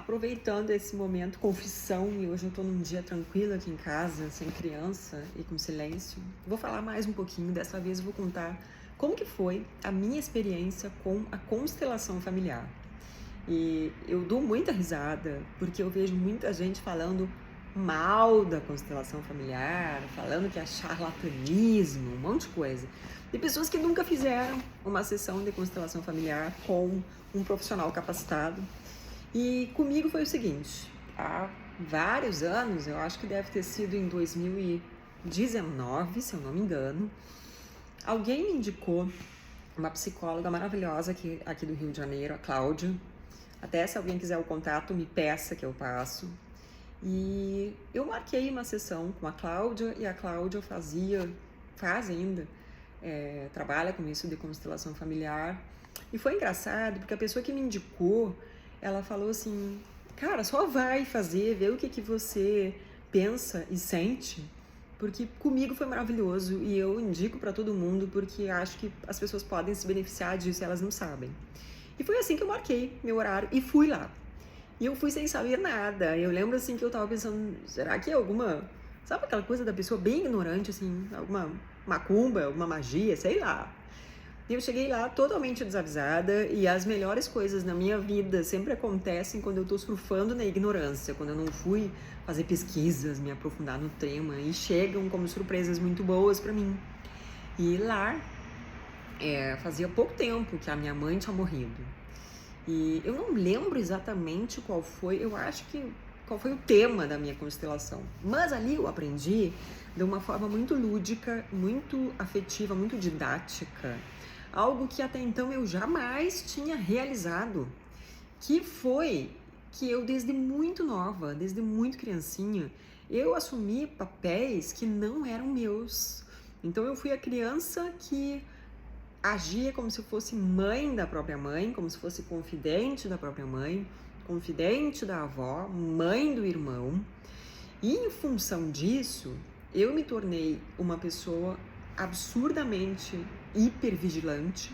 aproveitando esse momento, confissão, e hoje eu tô num dia tranquilo aqui em casa, sem criança e com silêncio. Vou falar mais um pouquinho, dessa vez eu vou contar como que foi a minha experiência com a constelação familiar. E eu dou muita risada, porque eu vejo muita gente falando mal da constelação familiar, falando que é charlatanismo, um monte de coisa. E pessoas que nunca fizeram uma sessão de constelação familiar com um profissional capacitado. E comigo foi o seguinte, há vários anos, eu acho que deve ter sido em 2019, se eu não me engano, alguém me indicou uma psicóloga maravilhosa aqui do Rio de Janeiro, a Cláudia. Até se alguém quiser o contato, me peça que eu passo. E eu marquei uma sessão com a Cláudia, e a Cláudia faz ainda, trabalha com isso de constelação familiar. E foi engraçado, porque a pessoa que me indicou, ela falou assim, cara, só vai fazer, vê o que você pensa e sente, porque comigo foi maravilhoso e eu indico para todo mundo, porque acho que as pessoas podem se beneficiar disso e elas não sabem. E foi assim que eu marquei meu horário e fui lá. E eu fui sem saber nada. Eu lembro assim que eu tava pensando, será que é alguma... Sabe aquela coisa da pessoa bem ignorante, assim, alguma macumba, alguma magia, sei lá. E eu cheguei lá totalmente desavisada e as melhores coisas na minha vida sempre acontecem quando eu tô surfando na ignorância, quando eu não fui fazer pesquisas, me aprofundar no tema, e chegam como surpresas muito boas pra mim. E lá, fazia pouco tempo que a minha mãe tinha morrido. E eu não lembro exatamente qual foi o tema da minha constelação. Mas ali eu aprendi de uma forma muito lúdica, muito afetiva, muito didática. Algo que até então eu jamais tinha realizado. Que foi que eu, desde muito nova, desde muito criancinha, eu assumi papéis que não eram meus. Então eu fui a criança que agia como se fosse mãe da própria mãe, como se fosse confidente da própria mãe, confidente da avó, mãe do irmão. E em função disso, eu me tornei uma pessoa absurdamente hipervigilante.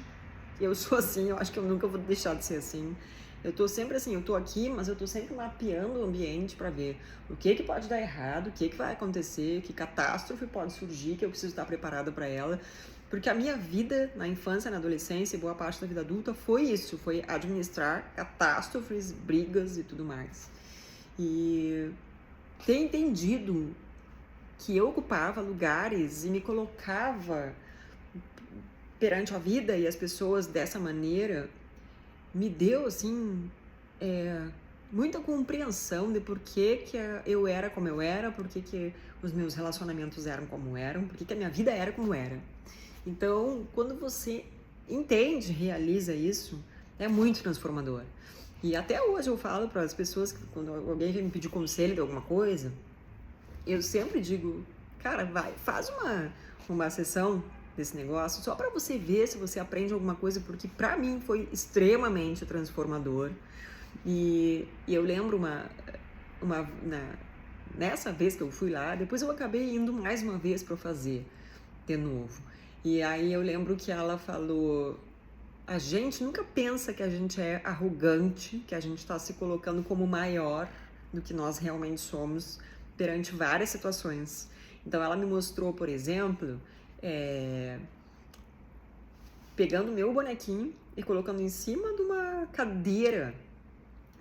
Eu sou assim, eu acho que eu nunca vou deixar de ser assim. Eu tô sempre assim, eu tô aqui, mas eu tô sempre mapeando o ambiente para ver o que pode dar errado, o que vai acontecer, que catástrofe pode surgir, que eu preciso estar preparada para ela. Porque a minha vida na infância, na adolescência e boa parte da vida adulta foi isso, foi administrar catástrofes, brigas e tudo mais. E ter entendido que eu ocupava lugares e me colocava perante a vida e as pessoas dessa maneira, me deu, assim, muita compreensão de por que eu era como eu era, por que os meus relacionamentos eram como eram, por que a minha vida era como era. Então, quando você entende, realiza isso, é muito transformador. E até hoje eu falo para as pessoas que quando alguém vem me pedir conselho de alguma coisa, eu sempre digo, cara, faz uma sessão desse negócio só para você ver se você aprende alguma coisa, porque para mim foi extremamente transformador. E eu lembro nessa vez que eu fui lá, depois eu acabei indo mais uma vez para fazer de novo. E aí eu lembro que ela falou, a gente nunca pensa que a gente é arrogante, que a gente está se colocando como maior do que nós realmente somos perante várias situações. Então ela me mostrou, por exemplo, pegando meu bonequinho e colocando em cima de uma cadeira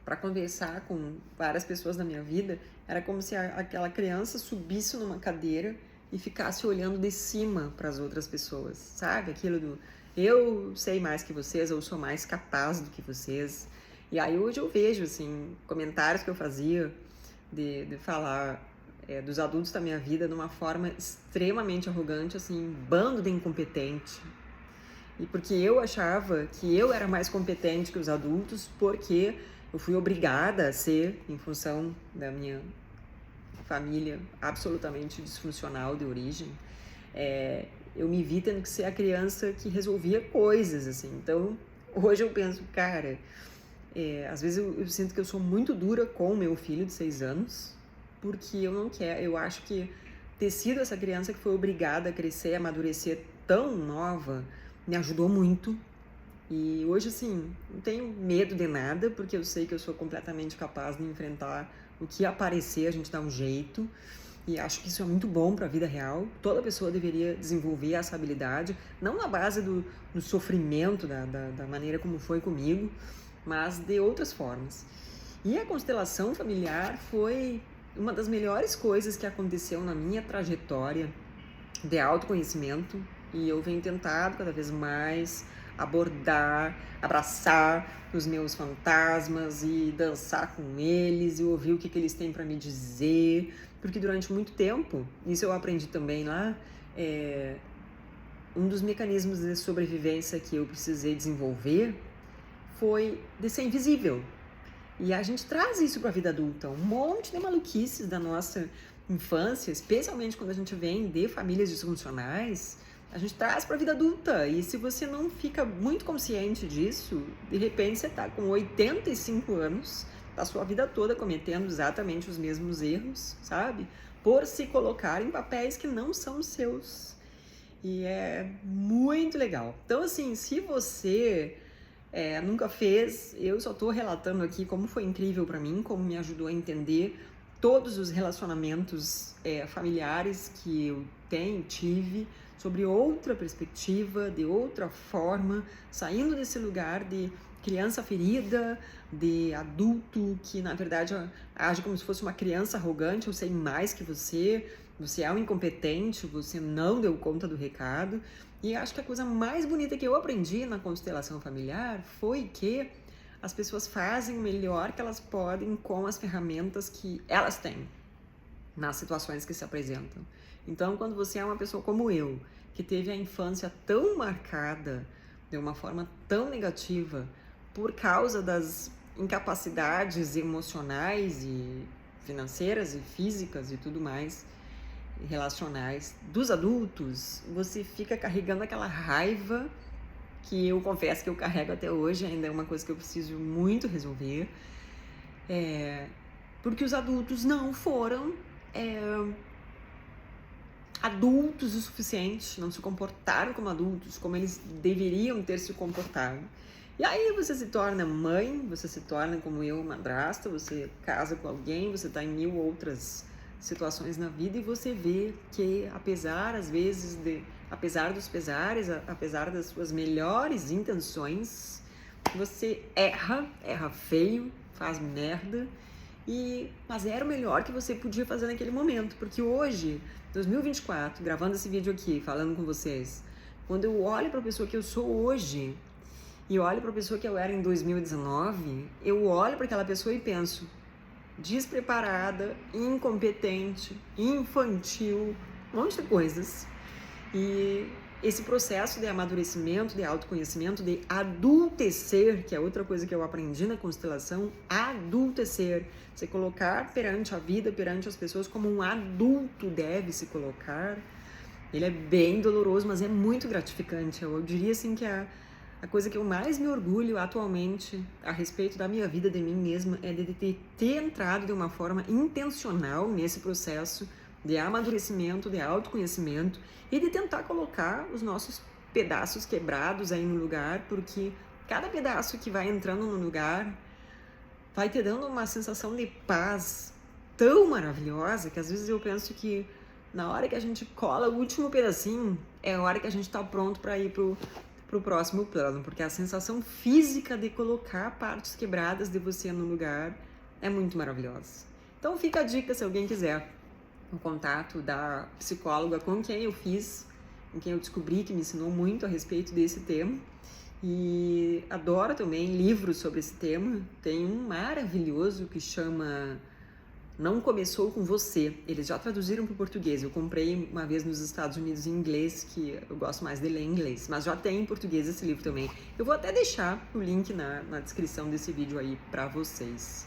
para conversar com várias pessoas da minha vida. Era como se aquela criança subisse numa cadeira e ficasse olhando de cima para as outras pessoas, sabe? Aquilo do eu sei mais que vocês, eu sou mais capaz do que vocês. E aí hoje eu vejo, assim, comentários que eu fazia de falar dos adultos da minha vida de uma forma extremamente arrogante, assim, bando de incompetente. E porque eu achava que eu era mais competente que os adultos, porque eu fui obrigada a ser, em função da minha família absolutamente disfuncional de origem, eu me vi tendo que ser a criança que resolvia coisas, assim. Então, hoje eu penso, cara, às vezes eu sinto que eu sou muito dura com o meu filho de 6 anos, porque eu não quero, eu acho que ter sido essa criança que foi obrigada a crescer, a amadurecer tão nova, me ajudou muito, E hoje, assim, não tenho medo de nada, porque eu sei que eu sou completamente capaz de enfrentar o que aparecer, a gente dá um jeito. E acho que isso é muito bom para a vida real. Toda pessoa deveria desenvolver essa habilidade, não na base do sofrimento, da maneira como foi comigo, mas de outras formas. E a constelação familiar foi uma das melhores coisas que aconteceu na minha trajetória de autoconhecimento, e eu venho tentado cada vez mais abordar, abraçar os meus fantasmas e dançar com eles e ouvir o que eles têm para me dizer, porque durante muito tempo, isso eu aprendi também lá, um dos mecanismos de sobrevivência que eu precisei desenvolver foi de ser invisível. E a gente traz isso para a vida adulta, um monte de maluquices da nossa infância, especialmente quando a gente vem de famílias disfuncionais, a gente traz para a vida adulta. E se você não fica muito consciente disso, de repente você está com 85 anos, a sua vida toda cometendo exatamente os mesmos erros, sabe? Por se colocar em papéis que não são seus. E é muito legal. Então, assim, se você nunca fez, eu só estou relatando aqui como foi incrível para mim, como me ajudou a entender todos os relacionamentos familiares que eu tive, sobre outra perspectiva, de outra forma, saindo desse lugar de criança ferida, de adulto que na verdade age como se fosse uma criança arrogante, eu sei mais que você é um incompetente, você não deu conta do recado. E acho que a coisa mais bonita que eu aprendi na constelação familiar foi que as pessoas fazem o melhor que elas podem com as ferramentas que elas têm nas situações que se apresentam. Então, quando você é uma pessoa como eu, que teve a infância tão marcada de uma forma tão negativa por causa das incapacidades emocionais e financeiras e físicas e tudo mais, relacionais dos adultos, você fica carregando aquela raiva que eu confesso que eu carrego até hoje, ainda é uma coisa que eu preciso muito resolver, porque os adultos não foram adultos o suficiente, não se comportaram como adultos, como eles deveriam ter se comportado. E aí você se torna mãe, você se torna como eu, madrasta, você casa com alguém, você está em 1000 outras situações na vida e você vê que apesar dos pesares, apesar das suas melhores intenções, você erra feio, faz merda, mas era o melhor que você podia fazer naquele momento, porque hoje, 2024, gravando esse vídeo aqui, falando com vocês, quando eu olho para a pessoa que eu sou hoje e olho para a pessoa que eu era em 2019, eu olho para aquela pessoa e penso: despreparada, incompetente, infantil, um monte de coisas. E esse processo de amadurecimento, de autoconhecimento, de adultecer, que é outra coisa que eu aprendi na constelação, adultecer, se colocar perante a vida, perante as pessoas como um adulto deve se colocar, ele é bem doloroso, mas é muito gratificante. Eu diria assim que a coisa que eu mais me orgulho atualmente a respeito da minha vida, de mim mesma, é de ter entrado de uma forma intencional nesse processo de amadurecimento, de autoconhecimento e de tentar colocar os nossos pedaços quebrados aí no lugar, porque cada pedaço que vai entrando no lugar vai te dando uma sensação de paz tão maravilhosa que às vezes eu penso que na hora que a gente cola o último pedacinho é a hora que a gente está pronto para ir pro próximo plano, porque a sensação física de colocar partes quebradas de você no lugar é muito maravilhosa. Então fica a dica, se alguém quiser o contato da psicóloga com quem eu fiz, com quem eu descobri, que me ensinou muito a respeito desse tema, e adoro também livros sobre esse tema. Tem um maravilhoso que chama Não Começou com Você. Eles já traduziram para o português. Eu comprei uma vez nos Estados Unidos em inglês, que eu gosto mais de ler em inglês, mas já tem em português esse livro também. Eu vou até deixar o link na descrição desse vídeo aí para vocês.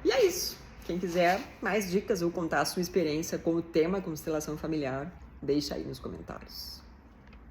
E é isso. Quem quiser mais dicas ou contar a sua experiência com o tema constelação familiar, deixa aí nos comentários.